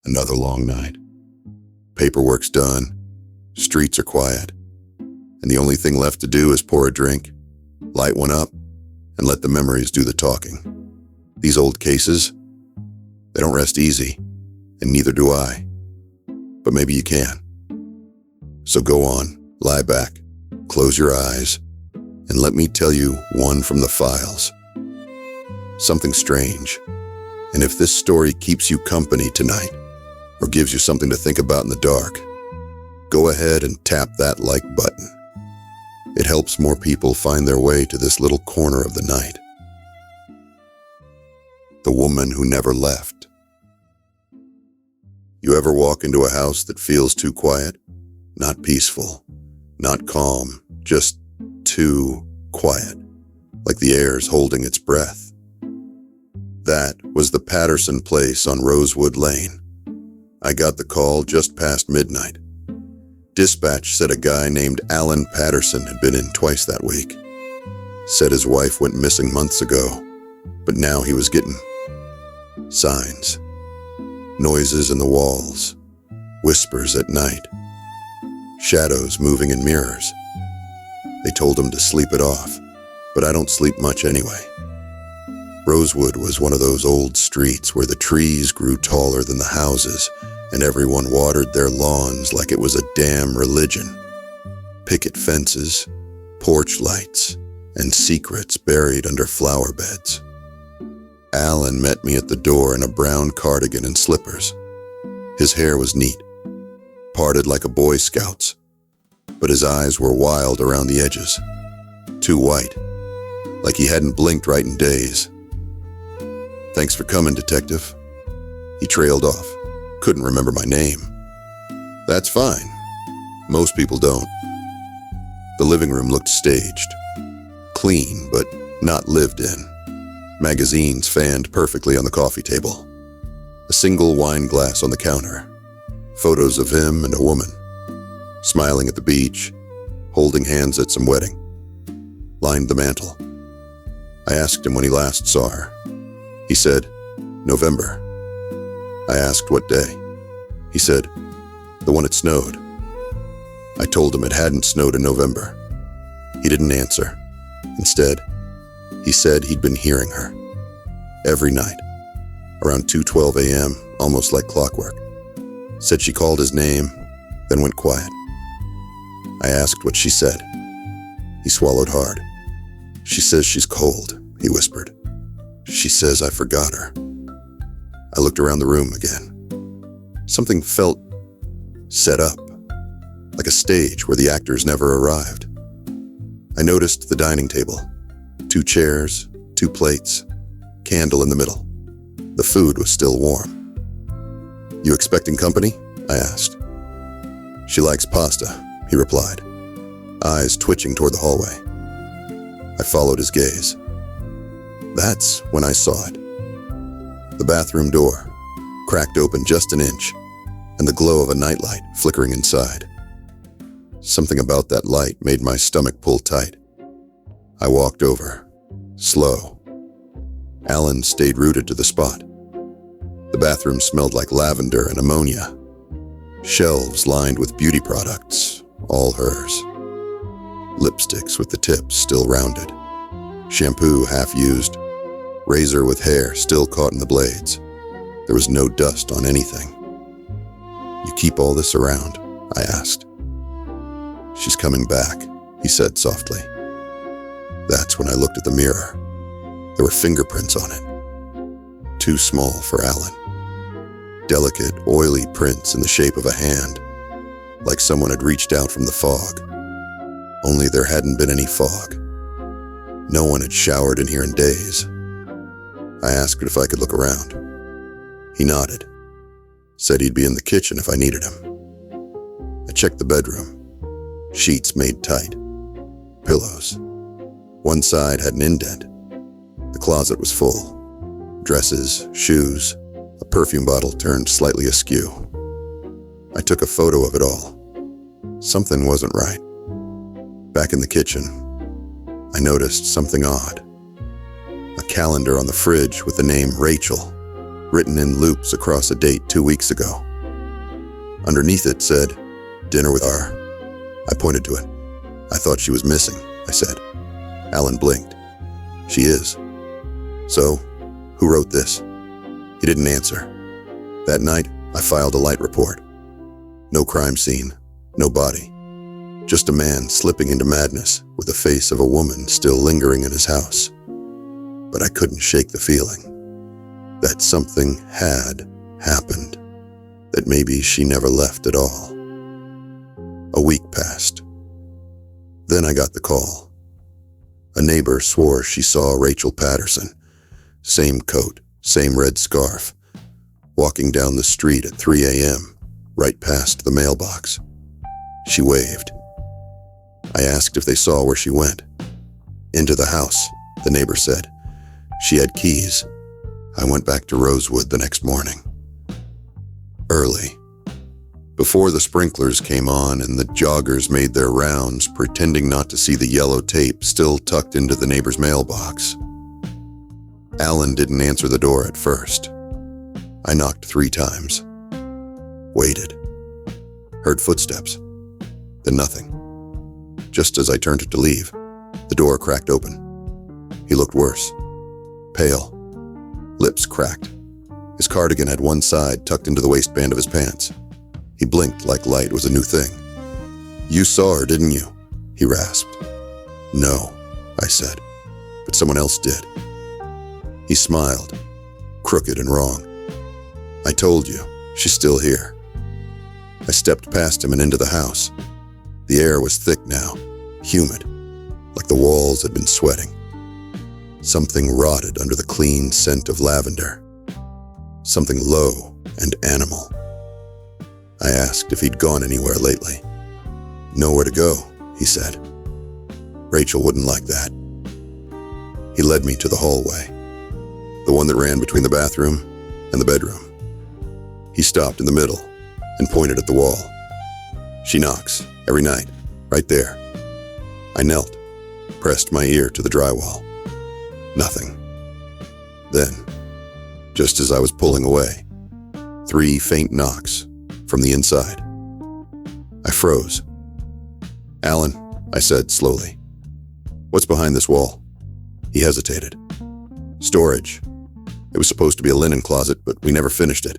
Another long night. Paperwork's done, streets are quiet, and the only thing left to do is pour a drink, light one up, and let the memories do the talking. These old cases, they don't rest easy, and neither do I. But maybe you can. So go on, lie back, close your eyes, and let me tell you one from the files. Something strange. And if this story keeps you company tonight, or gives you something to think about in the dark, go ahead and tap that like button. It helps more people find their way to this little corner of the night. The Woman Who Never Left. You ever walk into a house that feels too quiet? Not peaceful, not calm, just too quiet, like the air's holding its breath. That was the Patterson place on Rosewood Lane. I got the call just past midnight. Dispatch said a guy named Alan Patterson had been in twice that week. Said his wife went missing months ago, but now he was getting signs. Noises in the walls, whispers at night, shadows moving in mirrors. They told him to sleep it off, but I don't sleep much anyway. Rosewood was one of those old streets where the trees grew taller than the houses and everyone watered their lawns like it was a damn religion. Picket fences, porch lights, and secrets buried under flower beds. Alan met me at the door in a brown cardigan and slippers. His hair was neat, parted like a Boy Scout's, but his eyes were wild around the edges, too white, like he hadn't blinked right in days. "Thanks for coming, Detective." He trailed off. Couldn't remember my name. That's fine. Most people don't. The living room looked staged. Clean, but not lived in. Magazines fanned perfectly on the coffee table. A single wine glass on the counter. Photos of him and a woman. Smiling at the beach, holding hands at some wedding. Lined the mantel. I asked him when he last saw her. He said, November. I asked what day. He said, the one it snowed. I told him it hadn't snowed in November. He didn't answer. Instead, he said he'd been hearing her. Every night. Around 2:12 a.m., almost like clockwork. Said she called his name, then went quiet. I asked what she said. He swallowed hard. She says she's cold, he whispered. She says I forgot her. I looked around the room again. Something felt set up, like a stage where the actors never arrived. I noticed the dining table. 2 chairs, 2 plates, candle in the middle. The food was still warm. You expecting company? I asked. She likes pasta, he replied, eyes twitching toward the hallway. I followed his gaze. That's when I saw it. The bathroom door, cracked open just an inch, and the glow of a nightlight flickering inside. Something about that light made my stomach pull tight. I walked over, slow. Alan stayed rooted to the spot. The bathroom smelled like lavender and ammonia. Shelves lined with beauty products, all hers. Lipsticks with the tips still rounded. Shampoo half used. Razor with hair still caught in the blades. There was no dust on anything. You keep all this around? I asked. She's coming back, he said softly. That's when I looked at the mirror. There were fingerprints on it. Too small for Alan. Delicate, oily prints in the shape of a hand, like someone had reached out from the fog. Only there hadn't been any fog. No one had showered in here in days. I asked if I could look around. He nodded. Said he'd be in the kitchen if I needed him. I checked the bedroom. Sheets made tight. Pillows. One side had an indent. The closet was full. Dresses, shoes, a perfume bottle turned slightly askew. I took a photo of it all. Something wasn't right. Back in the kitchen, I noticed something odd. A calendar on the fridge with the name Rachel, written in loops across a date 2 weeks ago. Underneath it said, "Dinner with R." I pointed to it. "I thought she was missing," I said. Alan blinked. "She is." "So, who wrote this?" He didn't answer. That night, I filed a light report. No crime scene, no body. Just a man slipping into madness with the face of a woman still lingering in his house. But I couldn't shake the feeling that something had happened, that maybe she never left at all. A week passed. Then I got the call. A neighbor swore she saw Rachel Patterson, same coat, same red scarf, walking down the street at 3 a.m., right past the mailbox. She waved. I asked if they saw where she went. "Into the house," the neighbor said. "She had keys." I went back to Rosewood the next morning. Early. Before the sprinklers came on and the joggers made their rounds, pretending not to see the yellow tape still tucked into the neighbor's mailbox. Alan didn't answer the door at first. I knocked 3 times. Waited. Heard footsteps. Then nothing. Just as I turned to leave, the door cracked open. He looked worse. Pale. Lips cracked. His cardigan had one side tucked into the waistband of his pants. He blinked like light was a new thing. "You saw her, didn't you?" he rasped. "No," I said, "but someone else did." He smiled, crooked and wrong. "I told you, she's still here." I stepped past him and into the house. The air was thick now, humid, like the walls had been sweating. Something rotted under the clean scent of lavender. Something low and animal. I asked if he'd gone anywhere lately. "Nowhere to go," he said. "Rachel wouldn't like that." He led me to the hallway, the one that ran between the bathroom and the bedroom. He stopped in the middle and pointed at the wall. "She knocks every night, right there." I knelt, pressed my ear to the drywall. Nothing. Then, just as I was pulling away, 3 faint knocks from the inside. I froze. "Alan," I said slowly, "what's behind this wall?" He hesitated. "Storage. It was supposed to be a linen closet, but we never finished it.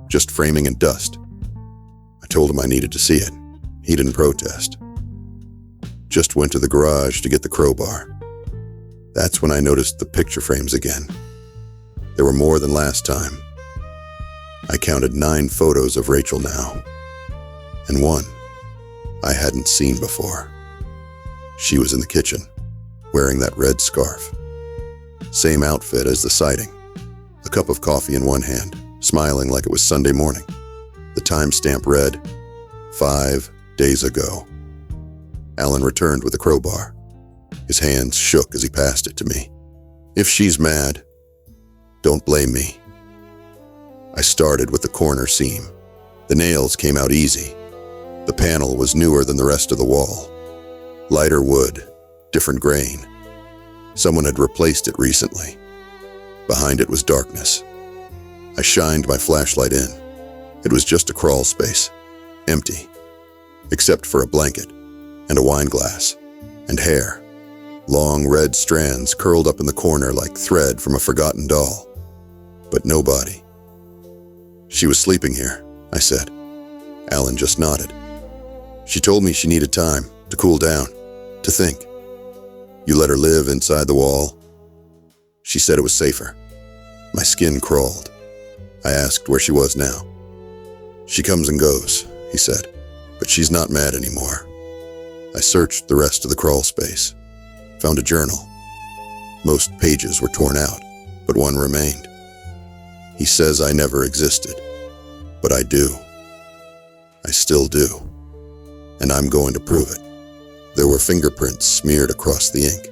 Just framing and dust." I told him I needed to see it. He didn't protest. Just went to the garage to get the crowbar. That's when I noticed the picture frames again. There were more than last time. I counted 9 photos of Rachel now, and one I hadn't seen before. She was in the kitchen, wearing that red scarf. Same outfit as the sighting. A cup of coffee in one hand, smiling like it was Sunday morning. The timestamp read, 5 days ago. Alan returned with a crowbar. His hands shook as he passed it to me. "If she's mad, don't blame me." I started with the corner seam. The nails came out easy. The panel was newer than the rest of the wall. Lighter wood, different grain. Someone had replaced it recently. Behind it was darkness. I shined my flashlight in. It was just a crawl space, empty, except for a blanket and a wine glass and hair. Long red strands curled up in the corner like thread from a forgotten doll. But no body. "She was sleeping here," I said. Alan just nodded. "She told me she needed time to cool down, to think." "You let her live inside the wall?" "She said it was safer." My skin crawled. I asked where she was now. "She comes and goes," he said, "but she's not mad anymore." I searched the rest of the crawl space. Found a journal. Most pages were torn out, but one remained. He says I never existed, but I do. I still do. And I'm going to prove it. There were fingerprints smeared across the ink.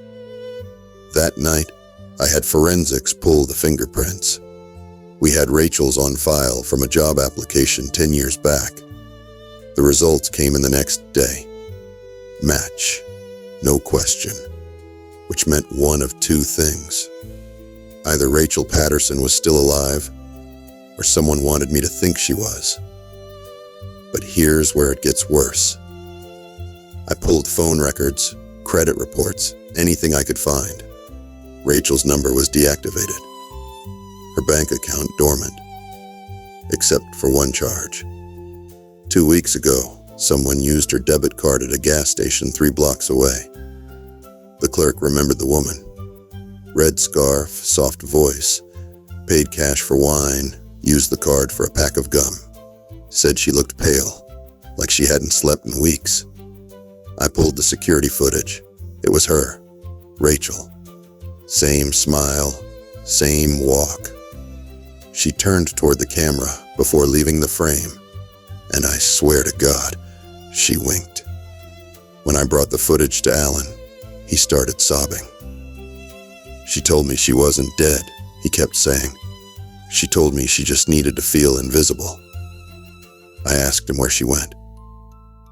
That night, I had forensics pull the fingerprints. We had Rachel's on file from a job application 10 years back. The results came in the next day. Match. No question. Which meant one of 2 things. Either Rachel Patterson was still alive, or someone wanted me to think she was. But here's where it gets worse. I pulled phone records, credit reports, anything I could find. Rachel's number was deactivated. Her bank account dormant. Except for one charge. 2 weeks ago, someone used her debit card at a gas station 3 blocks away. The clerk remembered the woman. Red scarf, soft voice, paid cash for wine, used the card for a pack of gum. Said she looked pale, like she hadn't slept in weeks. I pulled the security footage. It was her, Rachel. Same smile, same walk. She turned toward the camera before leaving the frame, and I swear to God, she winked. When I brought the footage to Alan, he started sobbing. She told me she wasn't dead, he kept saying. She told me she just needed to feel invisible. I asked him where she went.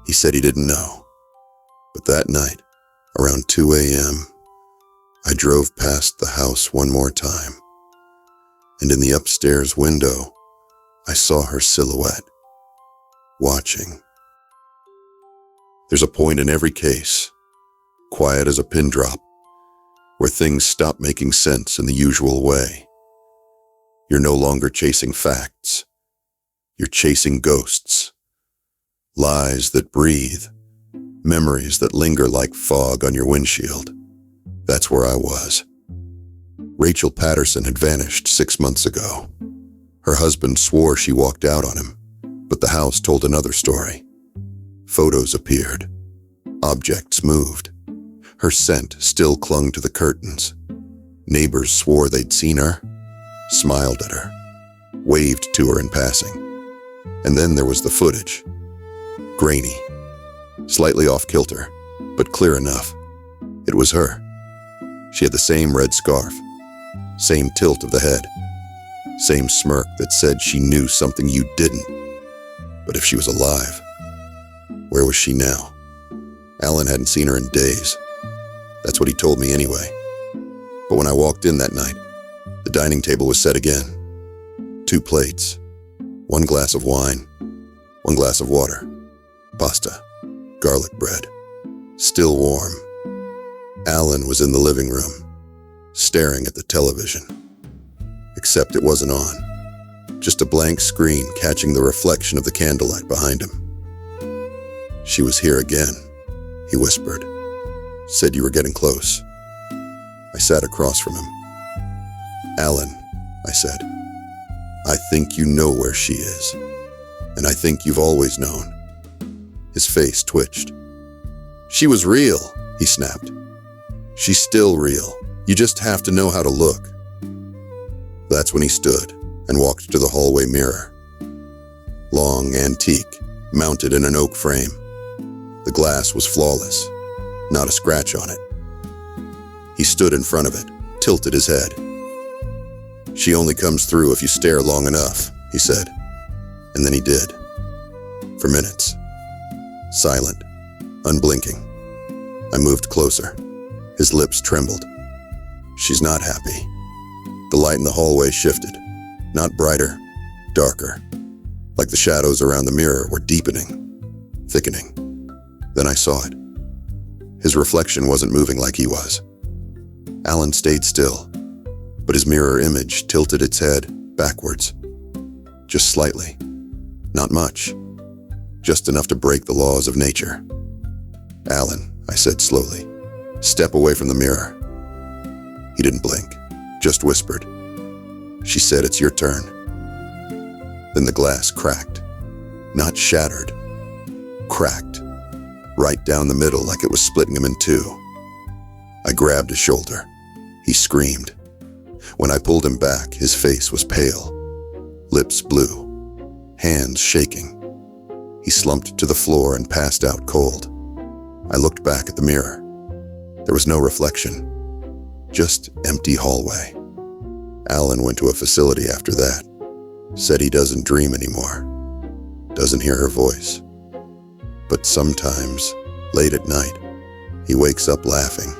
He said he didn't know. But that night, around 2 a.m., I drove past the house one more time, and in the upstairs window, I saw her silhouette, watching. There's a point in every case, quiet as a pin drop, where things stop making sense in the usual way. You're no longer chasing facts. You're chasing ghosts. Lies that breathe. Memories that linger like fog on your windshield. That's where I was. Rachel Patterson had vanished 6 months ago. Her husband swore she walked out on him, but the house told another story. Photos appeared. Objects moved. Her scent still clung to the curtains. Neighbors swore they'd seen her, smiled at her, waved to her in passing. And then there was the footage. Grainy, slightly off kilter, but clear enough. It was her. She had the same red scarf, same tilt of the head, same smirk that said she knew something you didn't. But if she was alive, where was she now? Alan hadn't seen her in days. That's what he told me anyway. But when I walked in that night, the dining table was set again. 2 plates, 1 glass of wine, 1 glass of water, pasta, garlic bread, still warm. Alan was in the living room, staring at the television. Except it wasn't on. Just a blank screen catching the reflection of the candlelight behind him. She was here again, he whispered. Said you were getting close. I sat across from him. Alan, I said, I think you know where she is, and I think you've always known. His face twitched. She was real, he snapped. She's still real. You just have to know how to look. That's when he stood and walked to the hallway mirror. Long, antique, mounted in an oak frame. The glass was flawless, not a scratch on it. He stood in front of it, tilted his head. She only comes through if you stare long enough, he said. And then he did. For minutes. Silent, unblinking. I moved closer. His lips trembled. She's not happy. The light in the hallway shifted. Not brighter, darker. Like the shadows around the mirror were deepening, thickening. Then I saw it. His reflection wasn't moving like he was. Alan stayed still, but his mirror image tilted its head backwards. Just slightly. Not much. Just enough to break the laws of nature. Alan, I said slowly, step away from the mirror. He didn't blink, just whispered. She said, it's your turn. Then the glass cracked. Not shattered. Cracked. Right down the middle like it was splitting him in two. I grabbed his shoulder. He screamed. When I pulled him back, his face was pale. Lips blue. Hands shaking. He slumped to the floor and passed out cold. I looked back at the mirror. There was no reflection. Just empty hallway. Alan went to a facility after that. Said he doesn't dream anymore. Doesn't hear her voice. But sometimes, late at night, he wakes up laughing,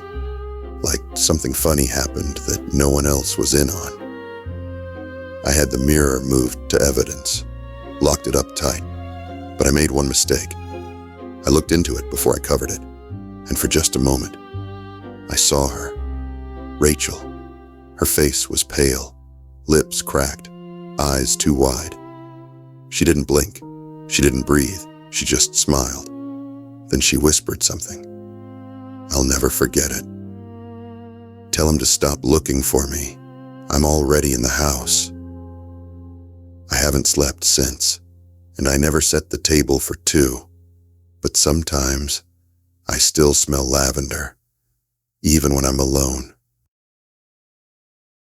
like something funny happened that no one else was in on. I had the mirror moved to to evidence, locked it up tight. But I made one mistake. I looked into it before I covered it, and for just a moment, I saw her. Rachel. Her face was pale, lips cracked, eyes too wide. She didn't blink. She didn't breathe. She just smiled. Then she whispered something. I'll never forget it. Tell him to stop looking for me. I'm already in the house. I haven't slept since, and I never set the table for two. But sometimes I still smell lavender, even when I'm alone.